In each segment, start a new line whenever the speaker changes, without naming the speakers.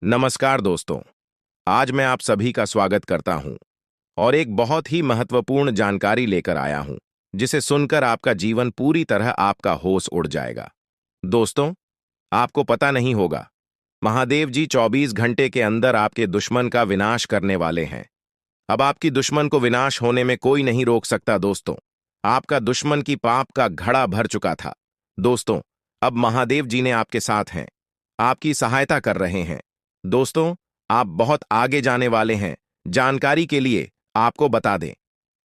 नमस्कार दोस्तों। आज मैं आप सभी का स्वागत करता हूं और एक बहुत ही महत्वपूर्ण जानकारी लेकर आया हूं, जिसे सुनकर आपका जीवन पूरी तरह आपका होश उड़ जाएगा। दोस्तों, आपको पता नहीं होगा, महादेव जी 24 घंटे के अंदर आपके दुश्मन का विनाश करने वाले हैं। अब आपकी दुश्मन को विनाश होने में कोई नहीं रोक सकता दोस्तों। आपका दुश्मन की पाप का घड़ा भर चुका था। दोस्तों, अब महादेव जी ने आपके साथ हैं, आपकी सहायता कर रहे हैं। दोस्तों, आप बहुत आगे जाने वाले हैं। जानकारी के लिए आपको बता दें,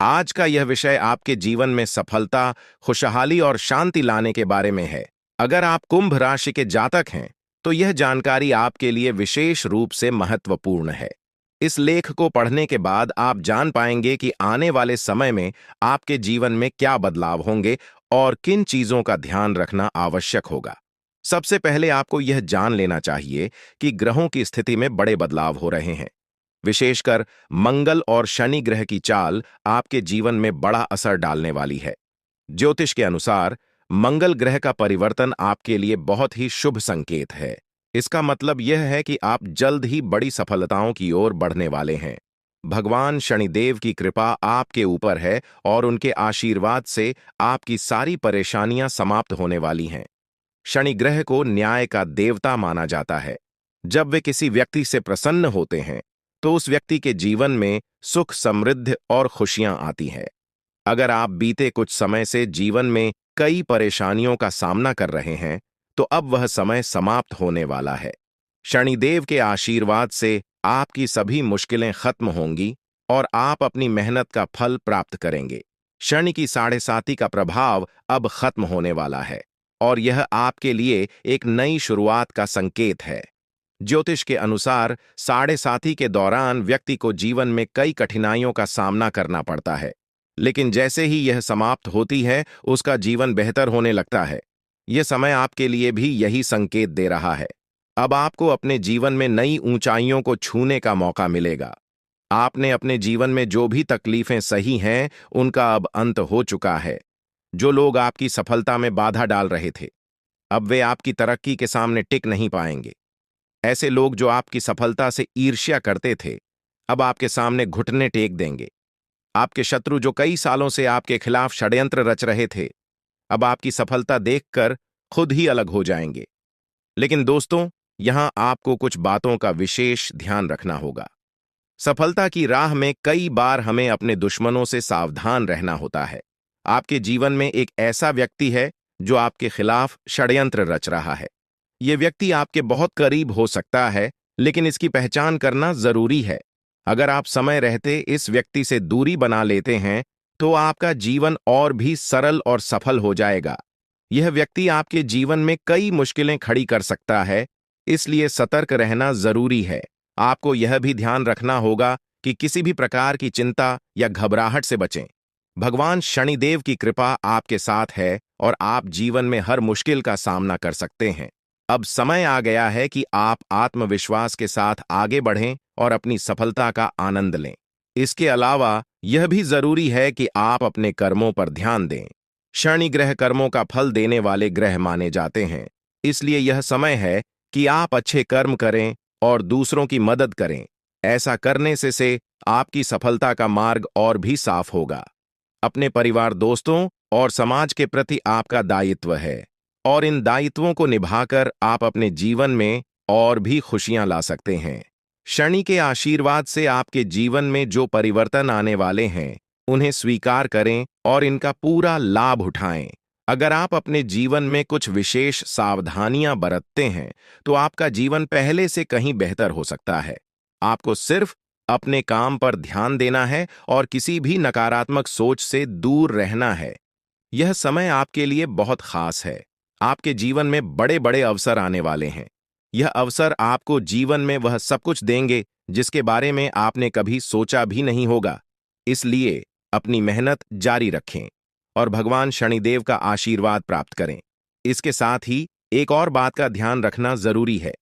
आज का यह विषय आपके जीवन में सफलता, खुशहाली और शांति लाने के बारे में है। अगर आप कुंभ राशि के जातक हैं, तो यह जानकारी आपके लिए विशेष रूप से महत्वपूर्ण है। इस लेख को पढ़ने के बाद आप जान पाएंगे कि आने वाले समय में आपके जीवन में क्या बदलाव होंगे और किन चीजों का ध्यान रखना आवश्यक होगा। सबसे पहले आपको यह जान लेना चाहिए कि ग्रहों की स्थिति में बड़े बदलाव हो रहे हैं। विशेषकर मंगल और शनि ग्रह की चाल आपके जीवन में बड़ा असर डालने वाली है। ज्योतिष के अनुसार मंगल ग्रह का परिवर्तन आपके लिए बहुत ही शुभ संकेत है। इसका मतलब यह है कि आप जल्द ही बड़ी सफलताओं की ओर बढ़ने वाले हैं। भगवान शनिदेव की कृपा आपके ऊपर है और उनके आशीर्वाद से आपकी सारी परेशानियां समाप्त होने वाली हैं। शनि ग्रह को न्याय का देवता माना जाता है। जब वे किसी व्यक्ति से प्रसन्न होते हैं, तो उस व्यक्ति के जीवन में सुख, समृद्धि और खुशियां आती हैं। अगर आप बीते कुछ समय से जीवन में कई परेशानियों का सामना कर रहे हैं, तो अब वह समय समाप्त होने वाला है। शनिदेव के आशीर्वाद से आपकी सभी मुश्किलें खत्म होंगी और आप अपनी मेहनत का फल प्राप्त करेंगे। शनि की साढ़े साती का प्रभाव अब खत्म होने वाला है और यह आपके लिए एक नई शुरुआत का संकेत है। ज्योतिष के अनुसार साढ़े साती के दौरान व्यक्ति को जीवन में कई कठिनाइयों का सामना करना पड़ता है, लेकिन जैसे ही यह समाप्त होती है, उसका जीवन बेहतर होने लगता है। यह समय आपके लिए भी यही संकेत दे रहा है। अब आपको अपने जीवन में नई ऊंचाइयों को छूने का मौका मिलेगा। आपने अपने जीवन में जो भी तकलीफें सही हैं, उनका अब अंत हो चुका है। जो लोग आपकी सफलता में बाधा डाल रहे थे, अब वे आपकी तरक्की के सामने टिक नहीं पाएंगे। ऐसे लोग जो आपकी सफलता से ईर्ष्या करते थे, अब आपके सामने घुटने टेक देंगे। आपके शत्रु जो कई सालों से आपके खिलाफ षड्यंत्र रच रहे थे, अब आपकी सफलता देखकर खुद ही अलग हो जाएंगे। लेकिन दोस्तों, यहां आपको कुछ बातों का विशेष ध्यान रखना होगा। सफलता की राह में कई बार हमें अपने दुश्मनों से सावधान रहना होता है। आपके जीवन में एक ऐसा व्यक्ति है जो आपके खिलाफ षड्यंत्र रच रहा है। यह व्यक्ति आपके बहुत करीब हो सकता है, लेकिन इसकी पहचान करना जरूरी है। अगर आप समय रहते इस व्यक्ति से दूरी बना लेते हैं, तो आपका जीवन और भी सरल और सफल हो जाएगा। यह व्यक्ति आपके जीवन में कई मुश्किलें खड़ी कर सकता है, इसलिए सतर्क रहना जरूरी है। आपको यह भी ध्यान रखना होगा कि किसी भी प्रकार की चिंता या घबराहट से बचें। भगवान शनिदेव की कृपा आपके साथ है और आप जीवन में हर मुश्किल का सामना कर सकते हैं। अब समय आ गया है कि आप आत्मविश्वास के साथ आगे बढ़ें और अपनी सफलता का आनंद लें। इसके अलावा यह भी जरूरी है कि आप अपने कर्मों पर ध्यान दें। शनि ग्रह कर्मों का फल देने वाले ग्रह माने जाते हैं, इसलिए यह समय है कि आप अच्छे कर्म करें और दूसरों की मदद करें। ऐसा करने से आपकी सफलता का मार्ग और भी साफ होगा। अपने परिवार, दोस्तों और समाज के प्रति आपका दायित्व है और इन दायित्वों को निभाकर आप अपने जीवन में और भी खुशियां ला सकते हैं। शनि के आशीर्वाद से आपके जीवन में जो परिवर्तन आने वाले हैं, उन्हें स्वीकार करें और इनका पूरा लाभ उठाएं। अगर आप अपने जीवन में कुछ विशेष सावधानियां बरतते हैं, तो आपका जीवन पहले से कहीं बेहतर हो सकता है। आपको सिर्फ अपने काम पर ध्यान देना है और किसी भी नकारात्मक सोच से दूर रहना है। यह समय आपके लिए बहुत खास है। आपके जीवन में बड़े बड़े अवसर आने वाले हैं। यह अवसर आपको जीवन में वह सब कुछ देंगे जिसके बारे में आपने कभी सोचा भी नहीं होगा। इसलिए अपनी मेहनत जारी रखें और भगवान शनिदेव का आशीर्वाद प्राप्त करें। इसके साथ ही एक और बात का ध्यान रखना जरूरी है।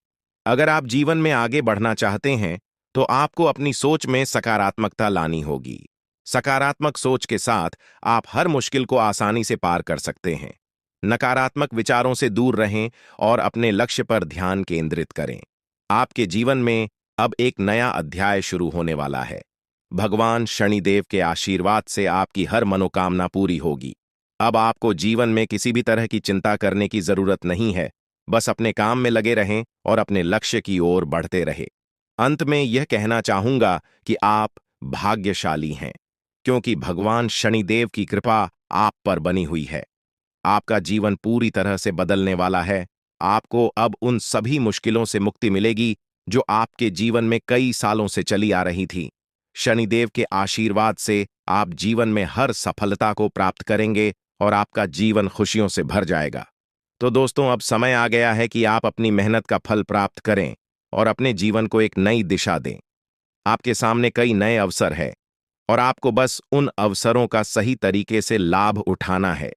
अगर आप जीवन में आगे बढ़ना चाहते हैं, तो आपको अपनी सोच में सकारात्मकता लानी होगी। सकारात्मक सोच के साथ आप हर मुश्किल को आसानी से पार कर सकते हैं। नकारात्मक विचारों से दूर रहें और अपने लक्ष्य पर ध्यान केंद्रित करें। आपके जीवन में अब एक नया अध्याय शुरू होने वाला है। भगवान शनिदेव के आशीर्वाद से आपकी हर मनोकामना पूरी होगी। अब आपको जीवन में किसी भी तरह की चिंता करने की जरूरत नहीं है। बस अपने काम में लगे रहें और अपने लक्ष्य की ओर बढ़ते रहें। अंत में यह कहना चाहूंगा कि आप भाग्यशाली हैं, क्योंकि भगवान शनिदेव की कृपा आप पर बनी हुई है। आपका जीवन पूरी तरह से बदलने वाला है। आपको अब उन सभी मुश्किलों से मुक्ति मिलेगी जो आपके जीवन में कई सालों से चली आ रही थी। शनिदेव के आशीर्वाद से आप जीवन में हर सफलता को प्राप्त करेंगे और आपका जीवन खुशियों से भर जाएगा। तो दोस्तों, अब समय आ गया है कि आप अपनी मेहनत का फल प्राप्त करें और अपने जीवन को एक नई दिशा दें। आपके सामने कई नए अवसर हैं और आपको बस उन अवसरों का सही तरीके से लाभ उठाना है।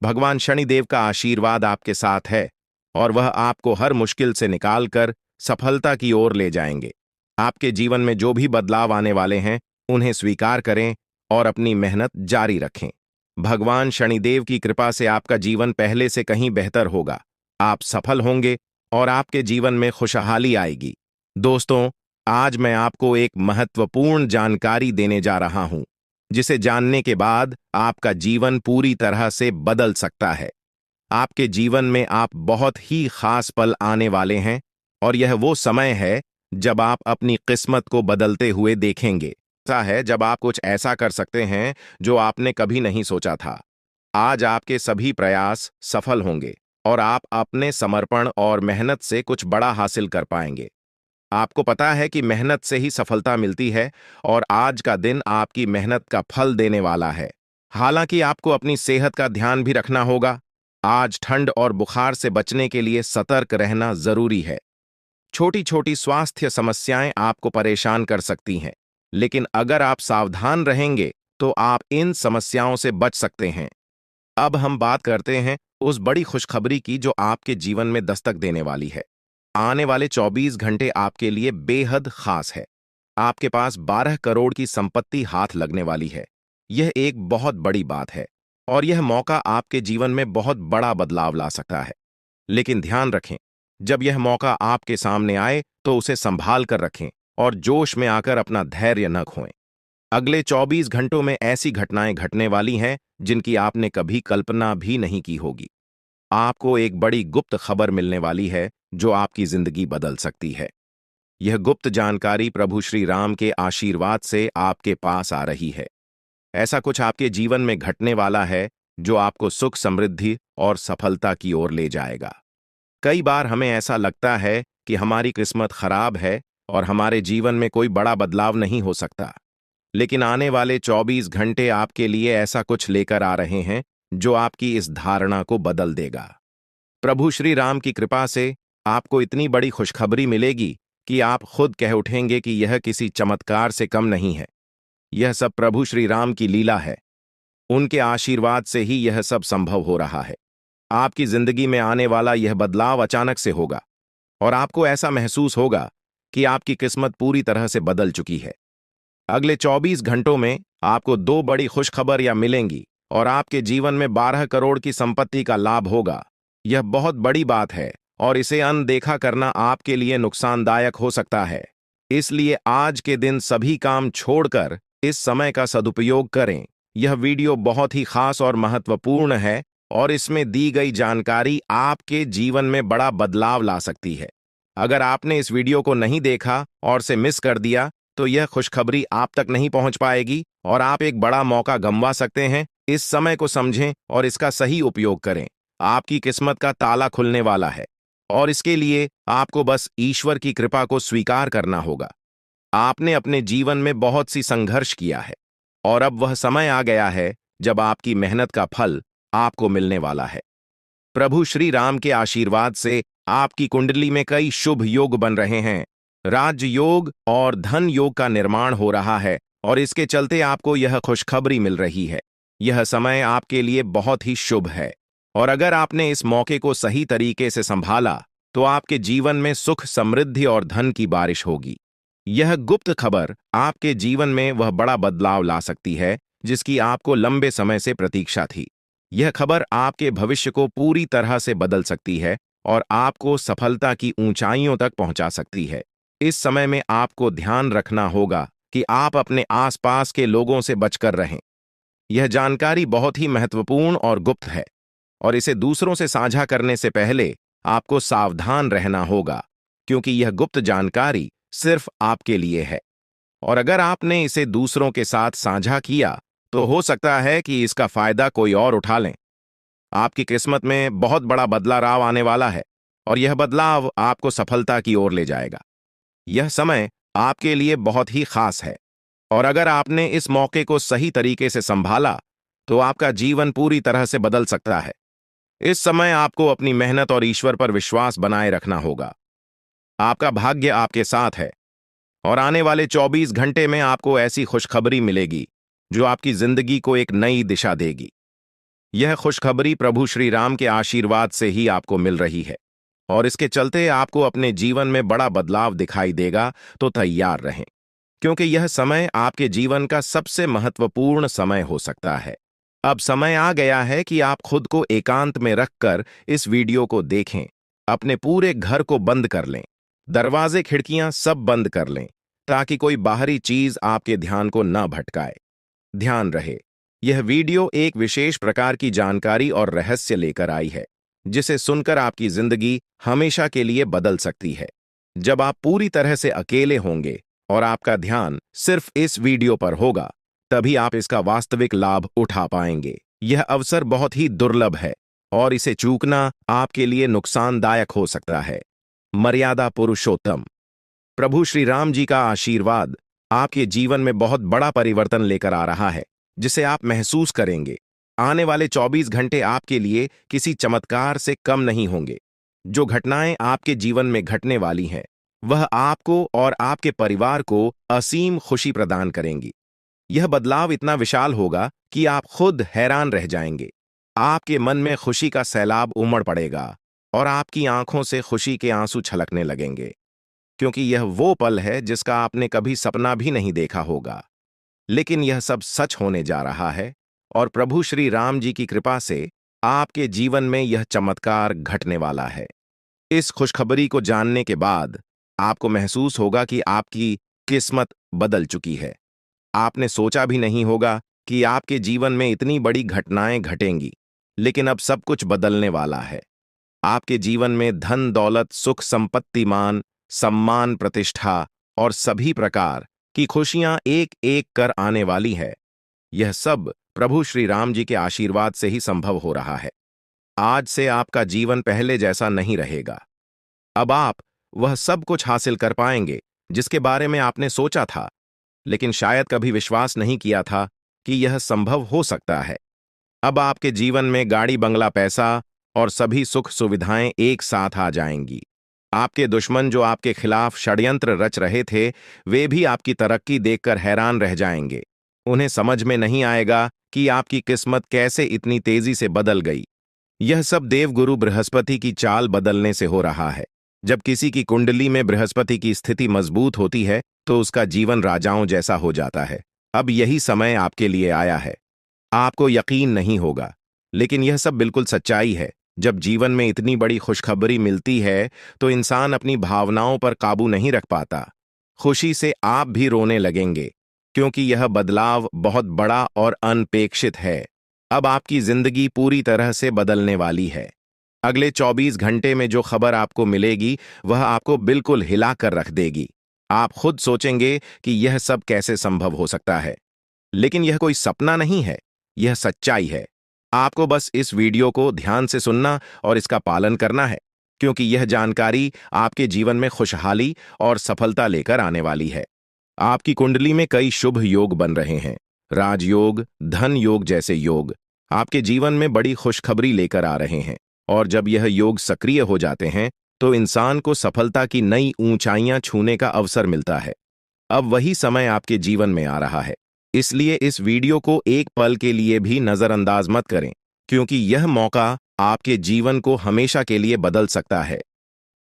भगवान शनिदेव का आशीर्वाद आपके साथ है और वह आपको हर मुश्किल से निकालकर सफलता की ओर ले जाएंगे। आपके जीवन में जो भी बदलाव आने वाले हैं, उन्हें स्वीकार करें और अपनी मेहनत जारी रखें। भगवान शनिदेव की कृपा से आपका जीवन पहले से कहीं बेहतर होगा। आप सफल होंगे और आपके जीवन में खुशहाली आएगी। दोस्तों, आज मैं आपको एक महत्वपूर्ण जानकारी देने जा रहा हूं, जिसे जानने के बाद आपका जीवन पूरी तरह से बदल सकता है। आपके जीवन में आप बहुत ही खास पल आने वाले हैं और यह वो समय है जब आप अपनी किस्मत को बदलते हुए देखेंगे। ऐसा है जब आप कुछ ऐसा कर सकते हैं जो आपने कभी नहीं सोचा था। आज आपके सभी प्रयास सफल होंगे और आप अपने समर्पण और मेहनत से कुछ बड़ा हासिल कर पाएंगे। आपको पता है कि मेहनत से ही सफलता मिलती है और आज का दिन आपकी मेहनत का फल देने वाला है। हालांकि आपको अपनी सेहत का ध्यान भी रखना होगा। आज ठंड और बुखार से बचने के लिए सतर्क रहना जरूरी है। छोटी छोटी स्वास्थ्य समस्याएं आपको परेशान कर सकती हैं, लेकिन अगर आप सावधान रहेंगे तो आप इन समस्याओं से बच सकते हैं। अब हम बात करते हैं उस बड़ी खुशखबरी की जो आपके जीवन में दस्तक देने वाली है। आने वाले 24 घंटे आपके लिए बेहद खास है। आपके पास 12 करोड़ की संपत्ति हाथ लगने वाली है। यह एक बहुत बड़ी बात है और यह मौका आपके जीवन में बहुत बड़ा बदलाव ला सकता है। लेकिन ध्यान रखें, जब यह मौका आपके सामने आए तो उसे संभाल कर रखें और जोश में आकर अपना धैर्य न खोएं। अगले 24 घंटों में ऐसी घटनाएं घटने वाली हैं जिनकी आपने कभी कल्पना भी नहीं की होगी। आपको एक बड़ी गुप्त खबर मिलने वाली है जो आपकी जिंदगी बदल सकती है। यह गुप्त जानकारी प्रभु श्री राम के आशीर्वाद से आपके पास आ रही है। ऐसा कुछ आपके जीवन में घटने वाला है जो आपको सुख, समृद्धि और सफलता की ओर ले जाएगा। कई बार हमें ऐसा लगता है कि हमारी किस्मत खराब है और हमारे जीवन में कोई बड़ा बदलाव नहीं हो सकता। लेकिन आने वाले 24 घंटे आपके लिए ऐसा कुछ लेकर आ रहे हैं जो आपकी इस धारणा को बदल देगा। प्रभु श्री राम की कृपा से आपको इतनी बड़ी खुशखबरी मिलेगी कि आप खुद कह उठेंगे कि यह किसी चमत्कार से कम नहीं है। यह सब प्रभु श्री राम की लीला है। उनके आशीर्वाद से ही यह सब संभव हो रहा है। आपकी जिंदगी में आने वाला यह बदलाव अचानक से होगा और आपको ऐसा महसूस होगा कि आपकी किस्मत पूरी तरह से बदल चुकी है। अगले 24 घंटों में आपको 2 बड़ी खुशखबरियां मिलेंगी और आपके जीवन में 12 करोड़ की संपत्ति का लाभ होगा। यह बहुत बड़ी बात है और इसे अनदेखा करना आपके लिए नुकसानदायक हो सकता है। इसलिए आज के दिन सभी काम छोड़कर इस समय का सदुपयोग करें। यह वीडियो बहुत ही खास और महत्वपूर्ण है और इसमें दी गई जानकारी आपके जीवन में बड़ा बदलाव ला सकती है। अगर आपने इस वीडियो को नहीं देखा और से मिस कर दिया तो यह खुशखबरी आप तक नहीं पहुंच पाएगी और आप एक बड़ा मौका गंवा सकते हैं। इस समय को समझें और इसका सही उपयोग करें। आपकी किस्मत का ताला खुलने वाला है और इसके लिए आपको बस ईश्वर की कृपा को स्वीकार करना होगा। आपने अपने जीवन में बहुत सी संघर्ष किया है और अब वह समय आ गया है जब आपकी मेहनत का फल आपको मिलने वाला है। प्रभु श्री राम के आशीर्वाद से आपकी कुंडली में कई शुभ योग बन रहे हैं। राज योग और धन योग का निर्माण हो रहा है और इसके चलते आपको यह खुशखबरी मिल रही है। यह समय आपके लिए बहुत ही शुभ है और अगर आपने इस मौके को सही तरीके से संभाला तो आपके जीवन में सुख, समृद्धि और धन की बारिश होगी। यह गुप्त खबर आपके जीवन में वह बड़ा बदलाव ला सकती है जिसकी आपको लंबे समय से प्रतीक्षा थी। यह खबर आपके भविष्य को पूरी तरह से बदल सकती है और आपको सफलता की ऊंचाइयों तक पहुंचा सकती है। इस समय में आपको ध्यान रखना होगा कि आप अपने आसपास के लोगों से बचकर रहें। यह जानकारी बहुत ही महत्वपूर्ण और गुप्त है, और इसे दूसरों से साझा करने से पहले आपको सावधान रहना होगा, क्योंकि यह गुप्त जानकारी सिर्फ आपके लिए है। और अगर आपने इसे दूसरों के साथ साझा किया, तो हो सकता है कि इसका फायदा कोई और उठा लें। आपकी किस्मत में बहुत बड़ा बदलाव आने वाला है, और यह बदलाव आपको सफलता की ओर ले जाएगा। यह समय आपके लिए बहुत ही खास है, और अगर आपने इस मौके को सही तरीके से संभाला, तो आपका जीवन पूरी तरह से बदल सकता है। इस समय आपको अपनी मेहनत और ईश्वर पर विश्वास बनाए रखना होगा। आपका भाग्य आपके साथ है, और आने वाले 24 घंटे में आपको ऐसी खुशखबरी मिलेगी जो आपकी जिंदगी को एक नई दिशा देगी। यह खुशखबरी प्रभु श्री राम के आशीर्वाद से ही आपको मिल रही है, और इसके चलते आपको अपने जीवन में बड़ा बदलाव दिखाई देगा। तो तैयार रहें, क्योंकि यह समय आपके जीवन का सबसे महत्वपूर्ण समय हो सकता है। अब समय आ गया है कि आप खुद को एकांत में रखकर इस वीडियो को देखें। अपने पूरे घर को बंद कर लें, दरवाजे खिड़कियां सब बंद कर लें, ताकि कोई बाहरी चीज आपके ध्यान को न भटकाए। ध्यान रहे, यह वीडियो एक विशेष प्रकार की जानकारी और रहस्य लेकर आई है, जिसे सुनकर आपकी जिंदगी हमेशा के लिए बदल सकती है। जब आप पूरी तरह से अकेले होंगे और आपका ध्यान सिर्फ इस वीडियो पर होगा, तभी आप इसका वास्तविक लाभ उठा पाएंगे। यह अवसर बहुत ही दुर्लभ है, और इसे चूकना आपके लिए नुकसानदायक हो सकता है। मर्यादा पुरुषोत्तम प्रभु श्री राम जी का आशीर्वाद आपके जीवन में बहुत बड़ा परिवर्तन लेकर आ रहा है, जिसे आप महसूस करेंगे। आने वाले 24 घंटे आपके लिए किसी चमत्कार से कम नहीं होंगे। जो घटनाएं आपके जीवन में घटने वाली हैं, वह आपको और आपके परिवार को असीम खुशी प्रदान करेंगी। यह बदलाव इतना विशाल होगा कि आप खुद हैरान रह जाएंगे। आपके मन में खुशी का सैलाब उमड़ पड़ेगा, और आपकी आंखों से खुशी के आंसू छलकने लगेंगे, क्योंकि यह वो पल है जिसका आपने कभी सपना भी नहीं देखा होगा। लेकिन यह सब सच होने जा रहा है, और प्रभु श्री राम जी की कृपा से आपके जीवन में यह चमत्कार घटने वाला है। इस खुशखबरी को जानने के बाद आपको महसूस होगा कि आपकी किस्मत बदल चुकी है। आपने सोचा भी नहीं होगा कि आपके जीवन में इतनी बड़ी घटनाएं घटेंगी, लेकिन अब सब कुछ बदलने वाला है। आपके जीवन में धन दौलत, सुख संपत्ति, मान सम्मान, प्रतिष्ठा और सभी प्रकार की खुशियां एक एक कर आने वाली है। यह सब प्रभु श्री राम जी के आशीर्वाद से ही संभव हो रहा है। आज से आपका जीवन पहले जैसा नहीं रहेगा। अब आप वह सब कुछ हासिल कर पाएंगे जिसके बारे में आपने सोचा था, लेकिन शायद कभी विश्वास नहीं किया था कि यह संभव हो सकता है। अब आपके जीवन में गाड़ी, बंगला, पैसा और सभी सुख सुविधाएं एक साथ आ जाएंगी। आपके दुश्मन जो आपके खिलाफ षड्यंत्र रच रहे थे, वे भी आपकी तरक्की देखकर हैरान रह जाएंगे। उन्हें समझ में नहीं आएगा कि आपकी किस्मत कैसे इतनी तेजी से बदल गई। यह सब देवगुरु बृहस्पति की चाल बदलने से हो रहा है। जब किसी की कुंडली में बृहस्पति की स्थिति मजबूत होती है, तो उसका जीवन राजाओं जैसा हो जाता है। अब यही समय आपके लिए आया है। आपको यकीन नहीं होगा, लेकिन यह सब बिल्कुल सच्चाई है। जब जीवन में इतनी बड़ी खुशखबरी मिलती है, तो इंसान अपनी भावनाओं पर काबू नहीं रख पाता। खुशी से आप भी रोने लगेंगे, क्योंकि यह बदलाव बहुत बड़ा और अनपेक्षित है। अब आपकी जिंदगी पूरी तरह से बदलने वाली है। अगले 24 घंटे में जो खबर आपको मिलेगी, वह आपको बिल्कुल हिला कर रख देगी। आप खुद सोचेंगे कि यह सब कैसे संभव हो सकता है, लेकिन यह कोई सपना नहीं है, यह सच्चाई है। आपको बस इस वीडियो को ध्यान से सुनना और इसका पालन करना है, क्योंकि यह जानकारी आपके जीवन में खुशहाली और सफलता लेकर आने वाली है। आपकी कुंडली में कई शुभ योग बन रहे हैं। राजयोग, धन योग जैसे योग आपके जीवन में बड़ी खुशखबरी लेकर आ रहे हैं, और जब यह योग सक्रिय हो जाते हैं, तो इंसान को सफलता की नई ऊंचाइयां छूने का अवसर मिलता है। अब वही समय आपके जीवन में आ रहा है, इसलिए इस वीडियो को एक पल के लिए भी नजरअंदाज मत करें, क्योंकि यह मौका आपके जीवन को हमेशा के लिए बदल सकता है।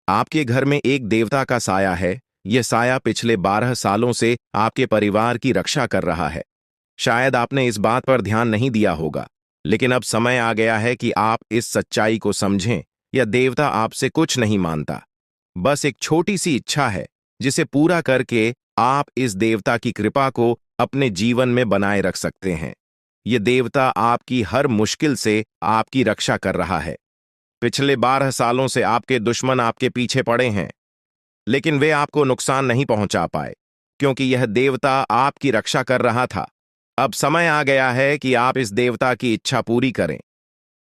आपके घर में एक देवता का साया है। यह साया पिछले 12 सालों से आपके परिवार की रक्षा कर रहा है। शायद आपने इस बात पर ध्यान नहीं दिया होगा, लेकिन अब समय आ गया है कि आप इस सच्चाई को समझें यह देवता आपसे कुछ नहीं मानता, बस एक छोटी सी इच्छा है जिसे पूरा करके आप इस देवता की कृपा को अपने जीवन में बनाए रख सकते हैं। यह देवता आपकी हर मुश्किल से आपकी रक्षा कर रहा है। पिछले 12 सालों से आपके दुश्मन आपके पीछे पड़े हैं, लेकिन वे आपको नुकसान नहीं पहुंचा पाए, क्योंकि यह देवता आपकी रक्षा कर रहा था। अब समय आ गया है कि आप इस देवता की इच्छा पूरी करें।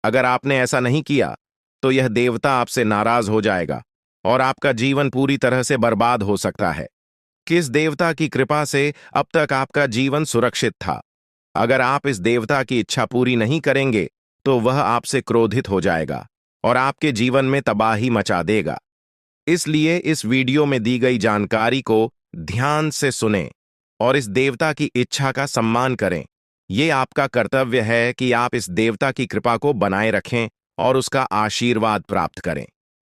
अगर आपने ऐसा नहीं किया, तो यह देवता आपसे नाराज हो जाएगा और आपका जीवन पूरी तरह से बर्बाद हो सकता है। किस देवता की कृपा से अब तक आपका जीवन सुरक्षित था? अगर आप इस देवता की इच्छा पूरी नहीं करेंगे, तो वह आपसे क्रोधित हो जाएगा और आपके जीवन में तबाही मचा देगा। इसलिए इस वीडियो में दी गई जानकारी को ध्यान से सुनें और इस देवता की इच्छा का सम्मान करें। ये आपका कर्तव्य है कि आप इस देवता की कृपा को बनाए रखें और उसका आशीर्वाद प्राप्त करें।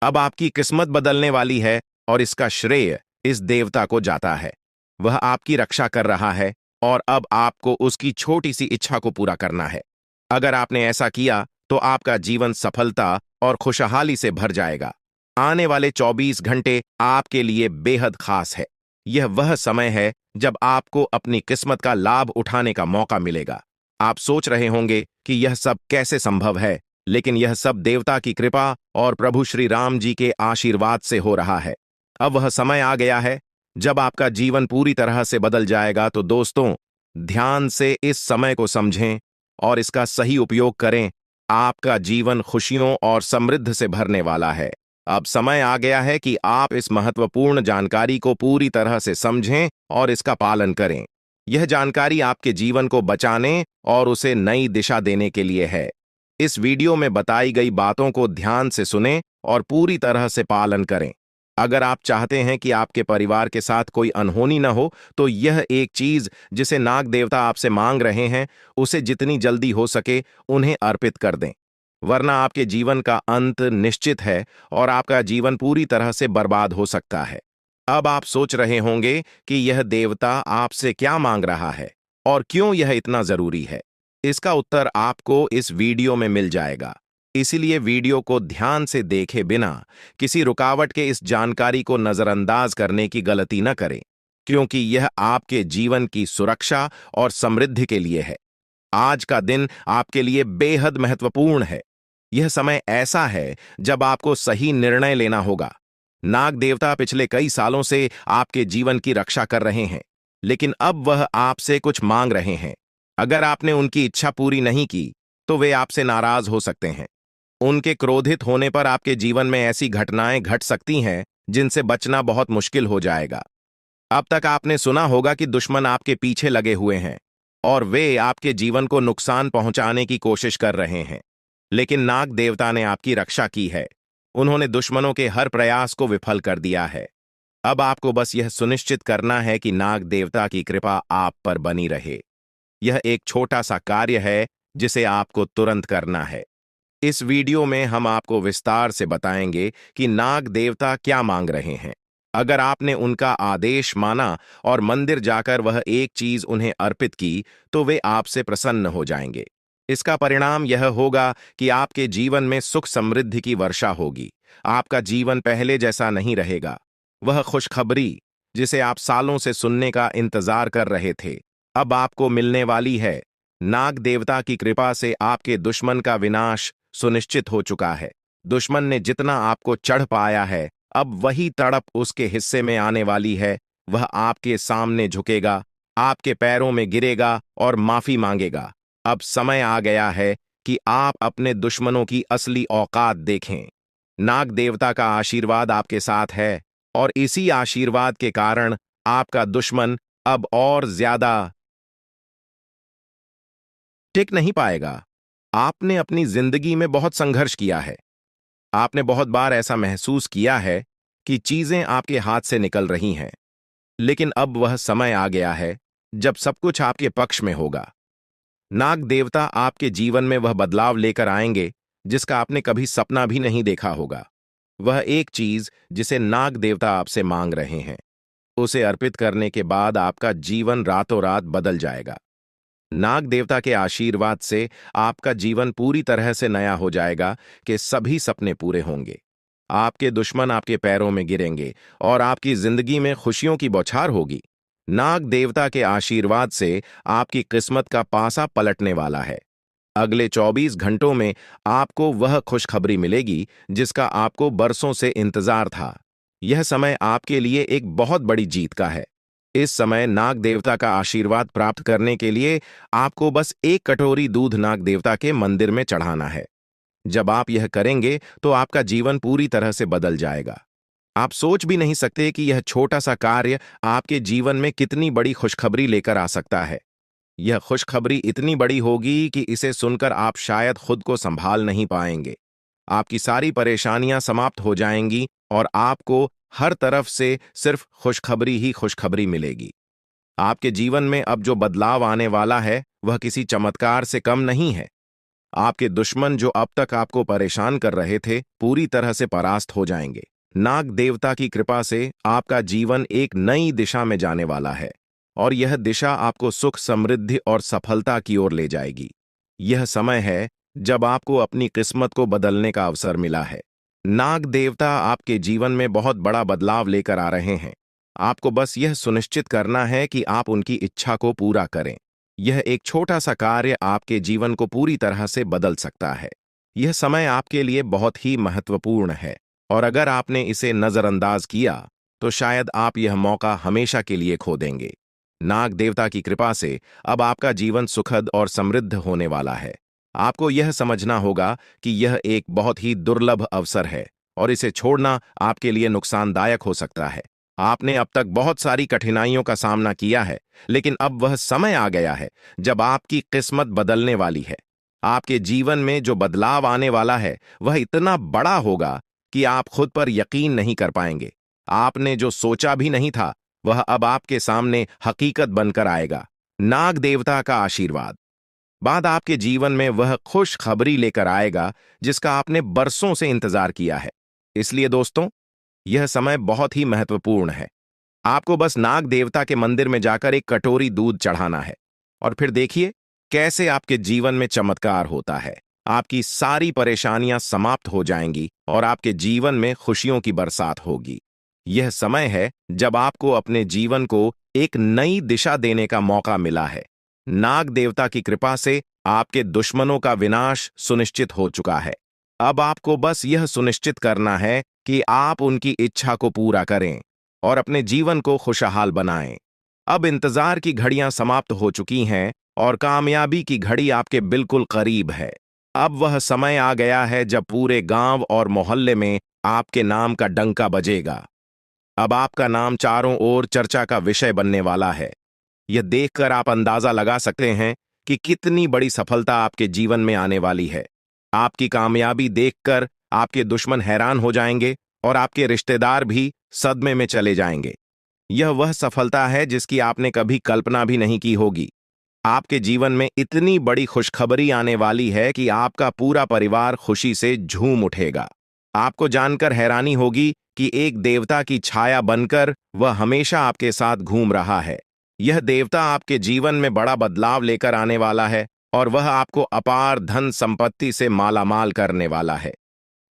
अब आपकी किस्मत बदलने वाली है और इसका श्रेय इस देवता को जाता है। वह आपकी रक्षा कर रहा है और अब आपको उसकी छोटी सी इच्छा को पूरा करना है। अगर आपने ऐसा किया, तो आपका जीवन सफलता और खुशहाली से भर जाएगा। आने वाले 24 घंटे आपके लिए बेहद खास है। यह वह समय है जब आपको अपनी किस्मत का लाभ उठाने का मौका मिलेगा। आप सोच रहे होंगे कि यह सब कैसे संभव है, लेकिन यह सब देवता की कृपा और प्रभु श्री राम जी के आशीर्वाद से हो रहा है। अब वह समय आ गया है जब आपका जीवन पूरी तरह से बदल जाएगा। तो दोस्तों, ध्यान से इस समय को समझें और इसका सही उपयोग करें। आपका जीवन खुशियों और समृद्धि से भरने वाला है। अब समय आ गया है कि आप इस महत्वपूर्ण जानकारी को पूरी तरह से समझें और इसका पालन करें। यह जानकारी आपके जीवन को बचाने और उसे नई दिशा देने के लिए है। इस वीडियो में बताई गई बातों को ध्यान से सुनें और पूरी तरह से पालन करें। अगर आप चाहते हैं कि आपके परिवार के साथ कोई अनहोनी न हो, तो यह एक चीज जिसे नाग देवता आपसे मांग रहे हैं, उसे जितनी जल्दी हो सके उन्हें अर्पित कर दें, वरना आपके जीवन का अंत निश्चित है और आपका जीवन पूरी तरह से बर्बाद हो सकता है। अब आप सोच रहे होंगे कि यह देवता आपसे क्या मांग रहा है और क्यों यह इतना जरूरी है। इसका उत्तर आपको इस वीडियो में मिल जाएगा। इसीलिए वीडियो को ध्यान से देखे बिना किसी रुकावट के इस जानकारी को नजरअंदाज करने की गलती न करें, क्योंकि यह आपके जीवन की सुरक्षा और समृद्धि के लिए है। आज का दिन आपके लिए बेहद महत्वपूर्ण है। यह समय ऐसा है जब आपको सही निर्णय लेना होगा। नाग देवता पिछले कई सालों से आपके जीवन की रक्षा कर रहे हैं, लेकिन अब वह आपसे कुछ मांग रहे हैं। अगर आपने उनकी इच्छा पूरी नहीं की, तो वे आपसे नाराज हो सकते हैं। उनके क्रोधित होने पर आपके जीवन में ऐसी घटनाएं घट सकती हैं जिनसे बचना बहुत मुश्किल हो जाएगा। अब तक आपने सुना होगा कि दुश्मन आपके पीछे लगे हुए हैं और वे आपके जीवन को नुकसान पहुंचाने की कोशिश कर रहे हैं, लेकिन नाग देवता ने आपकी रक्षा की है। उन्होंने दुश्मनों के हर प्रयास को विफल कर दिया है। अब आपको बस यह सुनिश्चित करना है कि नाग देवता की कृपा आप पर बनी रहे। यह एक छोटा सा कार्य है जिसे आपको तुरंत करना है। इस वीडियो में हम आपको विस्तार से बताएंगे कि नाग देवता क्या मांग रहे हैं। अगर आपने उनका आदेश माना और मंदिर जाकर वह एक चीज उन्हें अर्पित की, तो वे आपसे प्रसन्न हो जाएंगे। इसका परिणाम यह होगा कि आपके जीवन में सुख समृद्धि की वर्षा होगी। आपका जीवन पहले जैसा नहीं रहेगा। वह खुशखबरी जिसे आप सालों से सुनने का इंतजार कर रहे थे, अब आपको मिलने वाली है। नाग देवता की कृपा से आपके दुश्मन का विनाश सुनिश्चित हो चुका है। दुश्मन ने जितना आपको चढ़ पाया है, अब वही तड़प उसके हिस्से में आने वाली है। वह आपके सामने झुकेगा, आपके पैरों में गिरेगा और माफी मांगेगा। अब समय आ गया है कि आप अपने दुश्मनों की असली औकात देखें। नाग देवता का आशीर्वाद आपके साथ है और इसी आशीर्वाद के कारण आपका दुश्मन अब और ज्यादा टिक नहीं पाएगा। आपने अपनी जिंदगी में बहुत संघर्ष किया है। आपने बहुत बार ऐसा महसूस किया है कि चीजें आपके हाथ से निकल रही हैं, लेकिन अब वह समय आ गया है जब सब कुछ आपके पक्ष में होगा। नाग देवता आपके जीवन में वह बदलाव लेकर आएंगे जिसका आपने कभी सपना भी नहीं देखा होगा। वह एक चीज जिसे नाग देवता आपसे मांग रहे हैं, उसे अर्पित करने के बाद आपका जीवन रातों रात बदल जाएगा। नाग देवता के आशीर्वाद से आपका जीवन पूरी तरह से नया हो जाएगा कि सभी सपने पूरे होंगे। आपके दुश्मन आपके पैरों में गिरेंगे और आपकी जिंदगी में खुशियों की बौछार होगी। नाग देवता के आशीर्वाद से आपकी किस्मत का पासा पलटने वाला है। अगले 24 घंटों में आपको वह खुशखबरी मिलेगी जिसका आपको बरसों से इंतजार था। यह समय आपके लिए एक बहुत बड़ी जीत का है। इस समय नाग देवता का आशीर्वाद प्राप्त करने के लिए आपको बस एक कटोरी दूध नाग देवता के मंदिर में चढ़ाना है। जब आप यह करेंगे तो आपका जीवन पूरी तरह से बदल जाएगा। आप सोच भी नहीं सकते कि यह छोटा सा कार्य आपके जीवन में कितनी बड़ी खुशखबरी लेकर आ सकता है। यह खुशखबरी इतनी बड़ी होगी कि इसे सुनकर आप शायद खुद को संभाल नहीं पाएंगे। आपकी सारी परेशानियां समाप्त हो जाएंगी और आपको हर तरफ से सिर्फ खुशखबरी ही खुशखबरी मिलेगी। आपके जीवन में अब जो बदलाव आने वाला है वह किसी चमत्कार से कम नहीं है। आपके दुश्मन जो अब तक आपको परेशान कर रहे थे पूरी तरह से परास्त हो जाएंगे। नाग देवता की कृपा से आपका जीवन एक नई दिशा में जाने वाला है और यह दिशा आपको सुख, समृद्धि और सफलता की ओर ले जाएगी। यह समय है जब आपको अपनी किस्मत को बदलने का अवसर मिला है। नाग देवता आपके जीवन में बहुत बड़ा बदलाव लेकर आ रहे हैं। आपको बस यह सुनिश्चित करना है कि आप उनकी इच्छा को पूरा करें। यह एक छोटा सा कार्य आपके जीवन को पूरी तरह से बदल सकता है। यह समय आपके लिए बहुत ही महत्वपूर्ण है और अगर आपने इसे नजरअंदाज किया तो शायद आप यह मौका हमेशा के लिए खो देंगे। नाग देवता की कृपा से अब आपका जीवन सुखद और समृद्ध होने वाला है। आपको यह समझना होगा कि यह एक बहुत ही दुर्लभ अवसर है और इसे छोड़ना आपके लिए नुकसानदायक हो सकता है। आपने अब तक बहुत सारी कठिनाइयों का सामना किया है, लेकिन अब वह समय आ गया है जब आपकी किस्मत बदलने वाली है। आपके जीवन में जो बदलाव आने वाला है वह इतना बड़ा होगा कि आप खुद पर यकीन नहीं कर पाएंगे। आपने जो सोचा भी नहीं था वह अब आपके सामने हकीकत बनकर आएगा। नाग देवता का आशीर्वाद बाद आपके जीवन में वह खुश खबरी लेकर आएगा जिसका आपने बरसों से इंतजार किया है। इसलिए दोस्तों, यह समय बहुत ही महत्वपूर्ण है। आपको बस नाग देवता के मंदिर में जाकर एक कटोरी दूध चढ़ाना है और फिर देखिए कैसे आपके जीवन में चमत्कार होता है। आपकी सारी परेशानियां समाप्त हो जाएंगी और आपके जीवन में खुशियों की बरसात होगी। यह समय है जब आपको अपने जीवन को एक नई दिशा देने का मौका मिला है। नाग देवता की कृपा से आपके दुश्मनों का विनाश सुनिश्चित हो चुका है। अब आपको बस यह सुनिश्चित करना है कि आप उनकी इच्छा को पूरा करें और अपने जीवन को खुशहाल बनाएं। अब इंतजार की घड़ियां समाप्त हो चुकी हैं और कामयाबी की घड़ी आपके बिल्कुल करीब है। अब वह समय आ गया है जब पूरे गांव और मोहल्ले में आपके नाम का डंका बजेगा। अब आपका नाम चारों ओर चर्चा का विषय बनने वाला है। यह देखकर आप अंदाजा लगा सकते हैं कि कितनी बड़ी सफलता आपके जीवन में आने वाली है। आपकी कामयाबी देखकर आपके दुश्मन हैरान हो जाएंगे और आपके रिश्तेदार भी सदमे में चले जाएंगे। यह वह सफलता है जिसकी आपने कभी कल्पना भी नहीं की होगी। आपके जीवन में इतनी बड़ी खुशखबरी आने वाली है कि आपका पूरा परिवार खुशी से झूम उठेगा। आपको जानकर हैरानी होगी कि एक देवता की छाया बनकर वह हमेशा आपके साथ घूम रहा है। यह देवता आपके जीवन में बड़ा बदलाव लेकर आने वाला है और वह आपको अपार धन संपत्ति से मालामाल करने वाला है।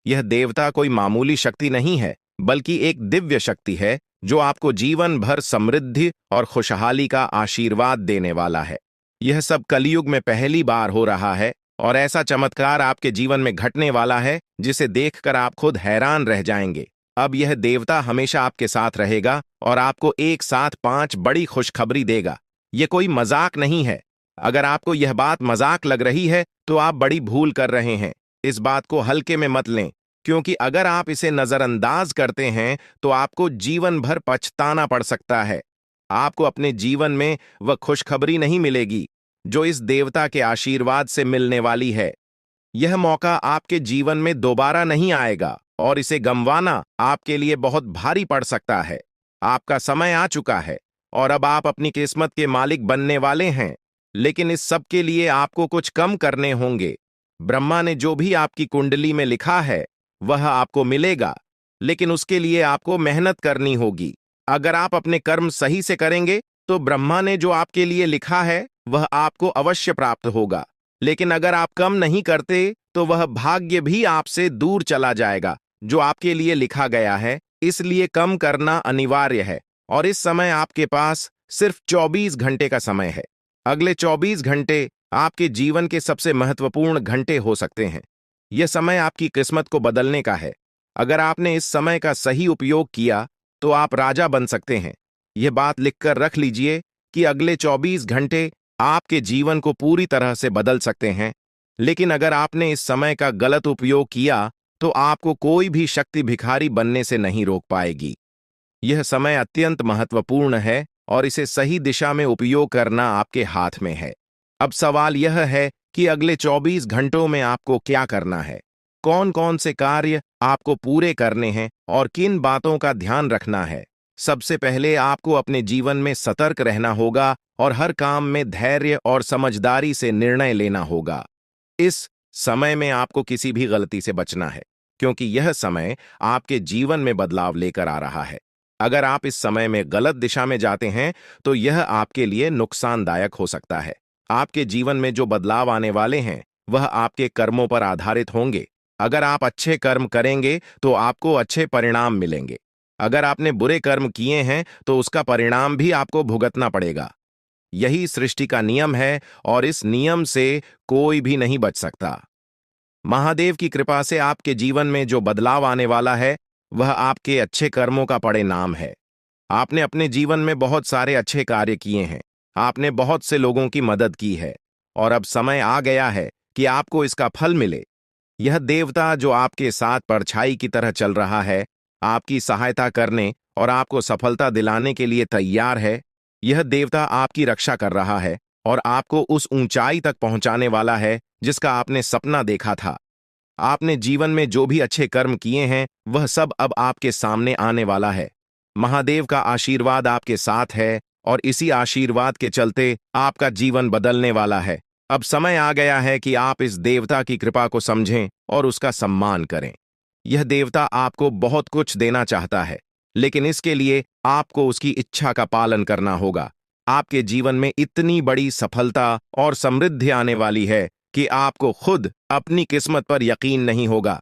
यह देवता कोई मामूली शक्ति नहीं है, बल्कि एक दिव्य शक्ति है जो आपको जीवन भर समृद्धि और खुशहाली का आशीर्वाद देने वाला है। यह सब कलयुग में पहली बार हो रहा है और ऐसा चमत्कार आपके जीवन में घटने वाला है जिसे देखकर आप खुद हैरान रह जाएंगे। अब यह देवता हमेशा आपके साथ रहेगा और आपको एक साथ 5 बड़ी खुशखबरी देगा। यह कोई मजाक नहीं है। अगर आपको यह बात मजाक लग रही है तो आप बड़ी भूल कर रहे हैं। इस बात को हल्के में मत लें, क्योंकि अगर आप इसे नजरअंदाज करते हैं तो आपको जीवन भर पछताना पड़ सकता है। आपको अपने जीवन में वह खुशखबरी नहीं मिलेगी जो इस देवता के आशीर्वाद से मिलने वाली है। यह मौका आपके जीवन में दोबारा नहीं आएगा और इसे गंवाना आपके लिए बहुत भारी पड़ सकता है। आपका समय आ चुका है और अब आप अपनी किस्मत के मालिक बनने वाले हैं, लेकिन इस सब के लिए आपको कुछ कम करने होंगे। ब्रह्मा ने जो भी आपकी कुंडली में लिखा है वह आपको मिलेगा, लेकिन उसके लिए आपको मेहनत करनी होगी। अगर आप अपने कर्म सही से करेंगे तो ब्रह्मा ने जो आपके लिए लिखा है वह आपको अवश्य प्राप्त होगा। लेकिन अगर आप कम नहीं करते तो वह भाग्य भी आपसे दूर चला जाएगा जो आपके लिए लिखा गया है। इसलिए कम करना अनिवार्य है। और इस समय आपके पास सिर्फ 24 घंटे का समय है। अगले 24 घंटे आपके जीवन के सबसे महत्वपूर्ण घंटे हो सकते हैं। यह समय आपकी किस्मत को बदलने का है। अगर आपने इस समय का सही उपयोग किया तो आप राजा बन सकते हैं। यह बात लिखकर रख लीजिए कि अगले 24 घंटे आपके जीवन को पूरी तरह से बदल सकते हैं। लेकिन अगर आपने इस समय का गलत उपयोग किया तो आपको कोई भी शक्ति भिखारी बनने से नहीं रोक पाएगी। यह समय अत्यंत महत्वपूर्ण है और इसे सही दिशा में उपयोग करना आपके हाथ में है। अब सवाल यह है कि अगले 24 घंटों में आपको क्या करना है, कौन कौन से कार्य आपको पूरे करने हैं और किन बातों का ध्यान रखना है। सबसे पहले आपको अपने जीवन में सतर्क रहना होगा और हर काम में धैर्य और समझदारी से निर्णय लेना होगा। इस समय में आपको किसी भी गलती से बचना है, क्योंकि यह समय आपके जीवन में बदलाव लेकर आ रहा है। अगर आप इस समय में गलत दिशा में जाते हैं तो यह आपके लिए नुकसानदायक हो सकता है। आपके जीवन में जो बदलाव आने वाले हैं वह आपके कर्मों पर आधारित होंगे। अगर आप अच्छे कर्म करेंगे तो आपको अच्छे परिणाम मिलेंगे। अगर आपने बुरे कर्म किए हैं तो उसका परिणाम भी आपको भुगतना पड़ेगा। यही सृष्टि का नियम है और इस नियम से कोई भी नहीं बच सकता। महादेव की कृपा से आपके जीवन में जो बदलाव आने वाला है वह आपके अच्छे कर्मों का परिणाम है। आपने अपने जीवन में बहुत सारे अच्छे कार्य किए हैं, आपने बहुत से लोगों की मदद की है और अब समय आ गया है कि आपको इसका फल मिले। यह देवता जो आपके साथ परछाई की तरह चल रहा है, आपकी सहायता करने और आपको सफलता दिलाने के लिए तैयार है। यह देवता आपकी रक्षा कर रहा है और आपको उस ऊंचाई तक पहुंचाने वाला है जिसका आपने सपना देखा था। आपने जीवन में जो भी अच्छे कर्म किए हैं वह सब अब आपके सामने आने वाला है। महादेव का आशीर्वाद आपके साथ है और इसी आशीर्वाद के चलते आपका जीवन बदलने वाला है। अब समय आ गया है कि आप इस देवता की कृपा को समझें और उसका सम्मान करें। यह देवता आपको बहुत कुछ देना चाहता है, लेकिन इसके लिए आपको उसकी इच्छा का पालन करना होगा। आपके जीवन में इतनी बड़ी सफलता और समृद्धि आने वाली है कि आपको खुद अपनी किस्मत पर यकीन नहीं होगा।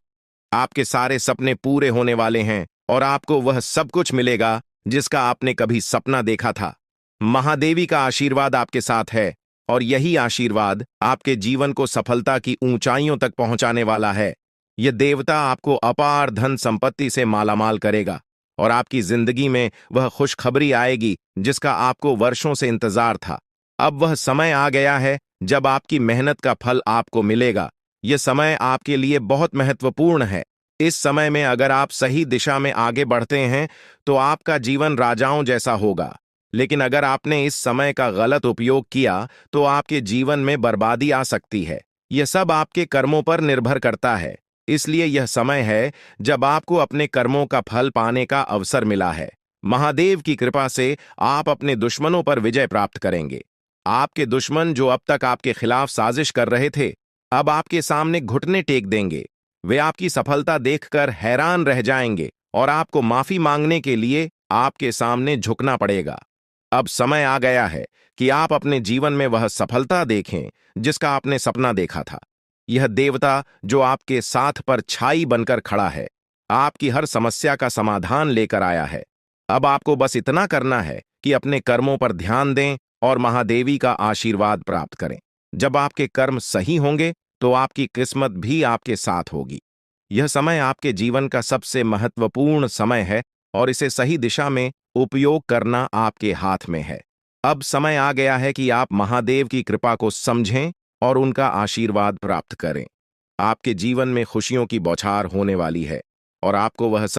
आपके सारे सपने पूरे होने वाले हैं और आपको वह सब कुछ मिलेगा जिसका आपने कभी सपना देखा था। महादेवी का आशीर्वाद आपके साथ है और यही आशीर्वाद आपके जीवन को सफलता की ऊंचाइयों तक पहुंचाने वाला है। यह देवता आपको अपार धन संपत्ति से मालामाल करेगा और आपकी जिंदगी में वह खुशखबरी आएगी जिसका आपको वर्षों से इंतजार था। अब वह समय आ गया है जब आपकी मेहनत का फल आपको मिलेगा। यह समय आपके लिए बहुत महत्वपूर्ण है। इस समय में अगर आप सही दिशा में आगे बढ़ते हैं तो आपका जीवन राजाओं जैसा होगा। लेकिन अगर आपने इस समय का गलत उपयोग किया तो आपके जीवन में बर्बादी आ सकती है। यह सब आपके कर्मों पर निर्भर करता है। इसलिए यह समय है जब आपको अपने कर्मों का फल पाने का अवसर मिला है। महादेव की कृपा से आप अपने दुश्मनों पर विजय प्राप्त करेंगे। आपके दुश्मन जो अब तक आपके खिलाफ साजिश कर रहे थे, अब आपके सामने घुटने टेक देंगे। वे आपकी सफलता देखकर हैरान रह जाएंगे और आपको माफी मांगने के लिए आपके सामने झुकना पड़ेगा। अब समय आ गया है कि आप अपने जीवन में वह सफलता देखें जिसका आपने सपना देखा था। यह देवता जो आपके साथ पर छाई बनकर खड़ा है, आपकी हर समस्या का समाधान लेकर आया है। अब आपको बस इतना करना है कि अपने कर्मों पर ध्यान दें और महादेवी का आशीर्वाद प्राप्त करें। जब आपके कर्म सही होंगे तो आपकी किस्मत भी आपके साथ होगी। यह समय आपके जीवन का सबसे महत्वपूर्ण समय है और इसे सही दिशा में उपयोग करना आपके हाथ में है। अब समय आ गया है कि आप महादेव की कृपा को समझें और उनका आशीर्वाद प्राप्त करें। आपके जीवन में खुशियों की बौछार होने वाली है और आपको वह